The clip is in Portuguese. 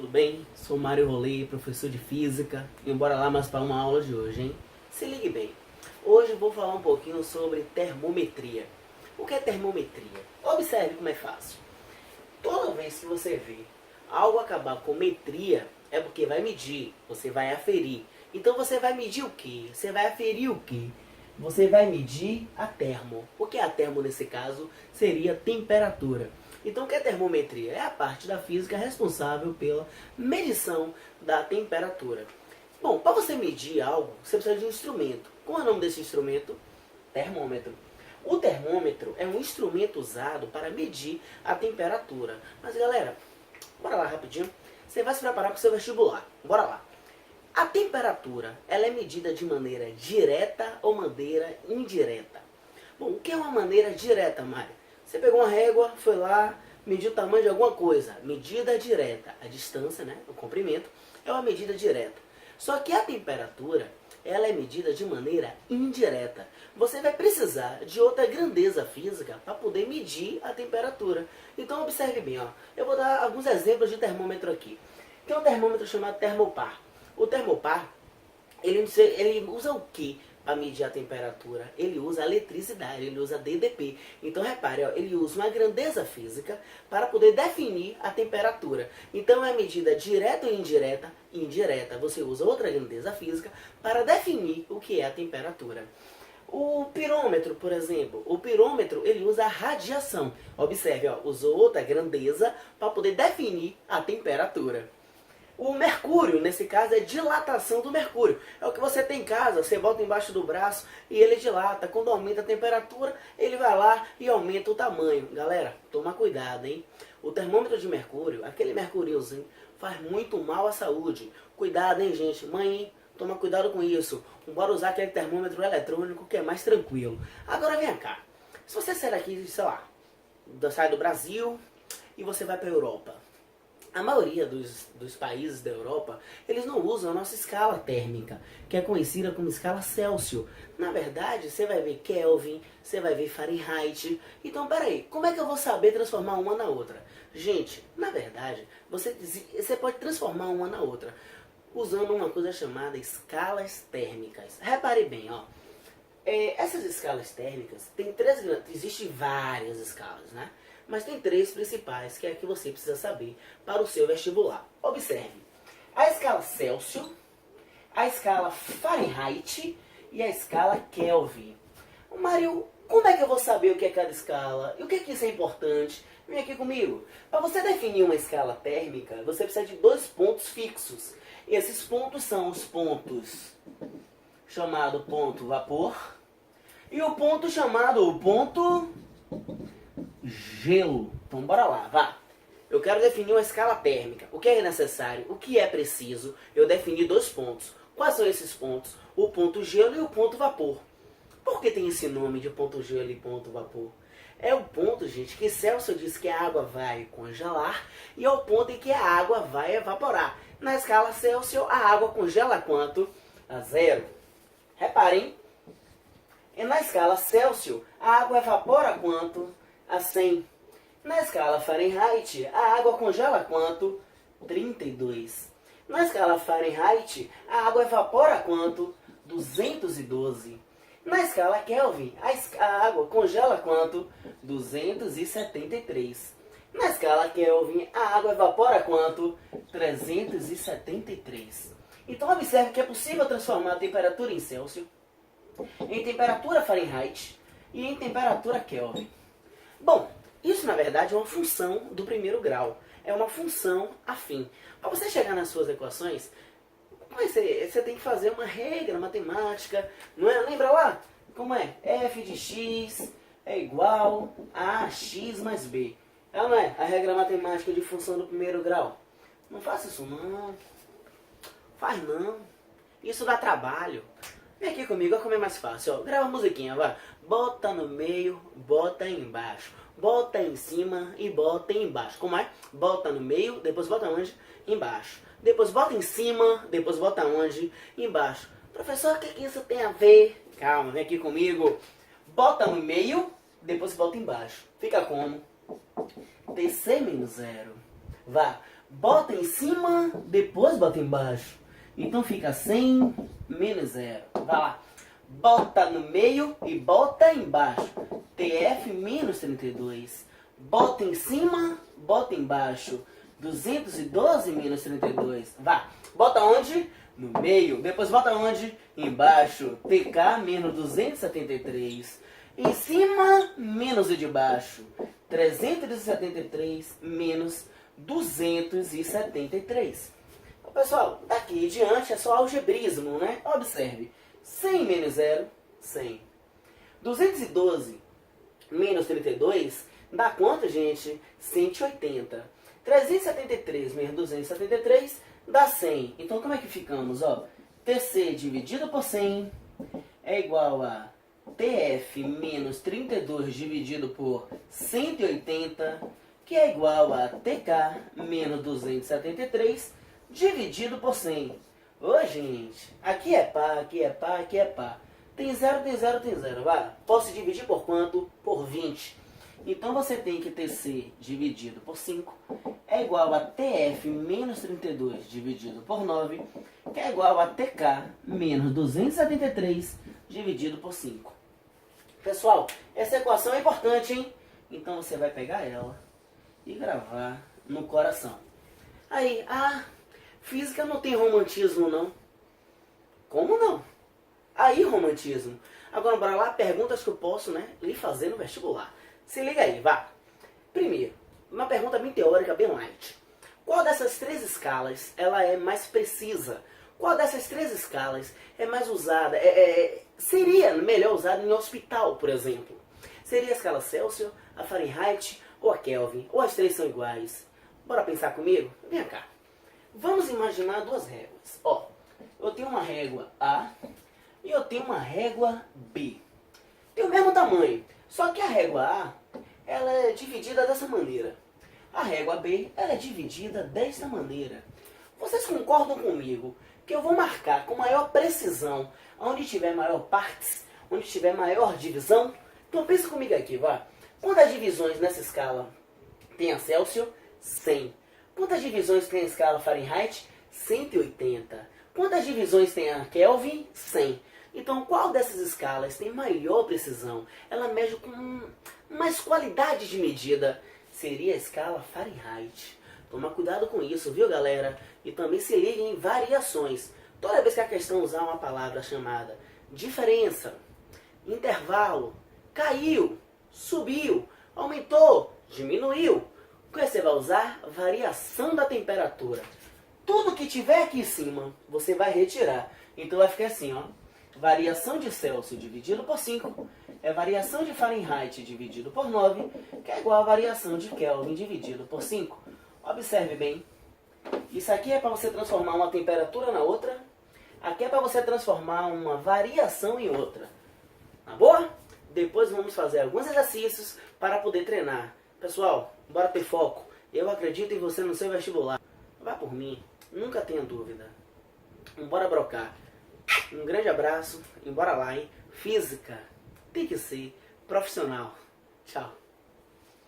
tudo bem? Sou Mário Rolê, professor de Física, e bora lá mais para uma aula de hoje, hein? Se ligue bem, hoje eu vou falar um pouquinho sobre termometria. O que é termometria? Observe como é fácil. Toda vez que você vê algo acabar com metria, é porque vai medir, você vai aferir. Então você vai medir o quê? Você vai aferir o quê? Você vai medir a termo. O que é a termo nesse caso? Seria temperatura. Então o que é termometria? É a parte da física responsável pela medição da temperatura. Bom, para você medir algo, você precisa de um instrumento. Qual é o nome desse instrumento? Termômetro. O termômetro é um instrumento usado para medir a temperatura. Mas galera, bora lá rapidinho. Você vai se preparar para o seu vestibular. Bora lá. A temperatura, ela é medida de maneira direta ou maneira indireta? Bom, o que é uma maneira direta, Mário? Você pegou uma régua, foi lá, mediu o tamanho de alguma coisa. Medida direta. A distância, né, o comprimento, é uma medida direta. Só que a temperatura, ela é medida de maneira indireta. Você vai precisar de outra grandeza física para poder medir a temperatura. Então observe bem, ó. Eu vou dar alguns exemplos de termômetro aqui. Tem um termômetro chamado termopar. O termopar, ele usa o que para medir a temperatura? Ele usa a eletricidade, ele usa DDP. Então repare, ó, ele usa uma grandeza física para poder definir a temperatura. Então é medida direta ou indireta? Indireta. Você usa outra grandeza física para definir o que é a temperatura. O pirômetro, por exemplo, o pirômetro ele usa a radiação. Observe, ó, usou outra grandeza para poder definir a temperatura. O mercúrio, nesse caso, é dilatação do mercúrio. É o que você tem em casa, você bota embaixo do braço e ele dilata. Quando aumenta a temperatura, ele vai lá e aumenta o tamanho. Galera, toma cuidado, hein? O termômetro de mercúrio, aquele mercúriozinho, faz muito mal à saúde. Cuidado, hein, gente? Mãe, toma cuidado com isso. Bora usar aquele termômetro eletrônico que é mais tranquilo. Agora vem cá. Se você sair daqui, sei lá, sai do Brasil e você vai para a Europa. A maioria dos países da Europa, eles não usam a nossa escala térmica, que é conhecida como escala Celsius. Na verdade, você vai ver Kelvin, você vai ver Fahrenheit. Então, peraí, como é que eu vou saber transformar uma na outra? Gente, na verdade, você pode transformar uma na outra usando uma coisa chamada escalas térmicas. Repare bem, ó. Essas escalas térmicas, existem várias escalas, né? Mas tem três principais, que é a que você precisa saber para o seu vestibular. Observe, a escala Celsius, a escala Fahrenheit e a escala Kelvin. Mário, como é que eu vou saber o que é cada escala? E o que é que isso é importante? Vem aqui comigo. Para você definir uma escala térmica, você precisa de dois pontos fixos. E esses pontos são os pontos chamado ponto vapor e o ponto chamado ponto gelo. Então bora lá, vá. Eu quero definir uma escala térmica. O que é necessário? O que é preciso? Eu definir dois pontos. Quais são esses pontos? O ponto gelo e o ponto vapor. Por que tem esse nome de ponto gelo e ponto vapor? É o ponto, gente, que Celsius diz que a água vai congelar e é o ponto em que a água vai evaporar. Na escala Celsius, a água congela a quanto? A 0. Reparem. E na escala Celsius, a água evapora a quanto? A 100. Na escala Fahrenheit, a água congela a quanto? 32. Na escala Fahrenheit, a água evapora a quanto? 212. Na escala Kelvin, a água congela a quanto? 273. Na escala Kelvin, a água evapora a quanto? 373. Então observe que é possível transformar a temperatura em Celsius, em temperatura Fahrenheit e em temperatura Kelvin. Bom, isso na verdade é uma função do primeiro grau. É uma função afim. Para você chegar nas suas equações, você tem que fazer uma regra matemática, não é? Lembra lá? Como é? F de x é igual a x mais b. Ela não é a regra matemática de função do primeiro grau? Não faça isso não. Faz não. Isso dá trabalho. Vem aqui comigo, olha como é mais fácil. Ó. Grava a musiquinha, vai. Bota no meio, bota embaixo. Bota em cima e bota embaixo. Como é? Bota no meio, depois bota onde? Embaixo. Depois bota em cima, depois bota onde? Embaixo. Professor, o que isso tem a ver? Calma, vem aqui comigo. Bota no meio, depois bota embaixo. Fica como? TC menos 0. Vá. bota em cima, depois bota embaixo. Então fica 100 menos 0. Vai lá. Bota no meio e bota embaixo. TF menos 32. Bota em cima, bota embaixo. 212 menos 32. Vá. Bota onde? No meio. Depois bota onde? Embaixo. TK menos 273. Em cima, menos o de baixo. 373 menos 273. Então, pessoal, daqui em diante é só algebrismo, né? Observe. 100 menos 0, 100. 212 menos 32 dá quanto, gente? 180. 373 menos 273 dá 100. Então, como é que ficamos? Ó, TC dividido por 100 é igual a TF menos 32 dividido por 180, que é igual a TK menos 273 dividido por 100. Ô, gente, aqui é pá, aqui é pá, aqui é pá. Tem 0, tem 0, tem 0. Vai. Posso dividir por quanto? Por 20. Então você tem que TC dividido por 5 é igual a TF menos 32 dividido por 9, que é igual a TK menos 273 dividido por 5. Pessoal, essa equação é importante, hein? Então você vai pegar ela e gravar no coração. Aí, física não tem romantismo, não. Como não? Aí, romantismo. Agora, bora lá, perguntas que eu posso, né, lhe fazer no vestibular. Se liga aí, vá. Primeiro, uma pergunta bem teórica, bem light. Qual dessas três escalas ela é mais precisa? Qual dessas três escalas é mais usada? Seria melhor usada em hospital, por exemplo? Seria a escala Celsius, a Fahrenheit ou a Kelvin? Ou as três são iguais? Bora pensar comigo? Vem cá. Vamos imaginar duas réguas. Ó, eu tenho uma régua A e eu tenho uma régua B. Tem o mesmo tamanho, só que a régua A ela é dividida dessa maneira. A régua B ela é dividida desta maneira. Vocês concordam comigo que eu vou marcar com maior precisão onde tiver maior partes, onde tiver maior divisão? Então pensa comigo aqui, vá. Quantas divisões nessa escala tem a Celsius? 100. Quantas divisões tem a escala Fahrenheit? 180. Quantas divisões tem a Kelvin? 100. Então, qual dessas escalas tem maior precisão? Ela mede com mais qualidade de medida. Seria a escala Fahrenheit. Toma cuidado com isso, viu, galera? E também se ligue em variações. Toda vez que a questão usar uma palavra chamada diferença, intervalo, caiu, subiu, aumentou, diminuiu, você vai usar variação da temperatura. Tudo que tiver aqui em cima, você vai retirar. Então vai ficar assim, ó. Variação de Celsius dividido por 5 é variação de Fahrenheit dividido por 9, que é igual a variação de Kelvin dividido por 5. Observe bem. Isso aqui é para você transformar uma temperatura na outra. Aqui é para você transformar uma variação em outra. Tá boa? Depois vamos fazer alguns exercícios para poder treinar. Pessoal, bora ter foco. Eu acredito em você no seu vestibular. Vá por mim. Nunca tenha dúvida. Bora brocar. Um grande abraço e bora lá, hein? Física tem que ser profissional. Tchau.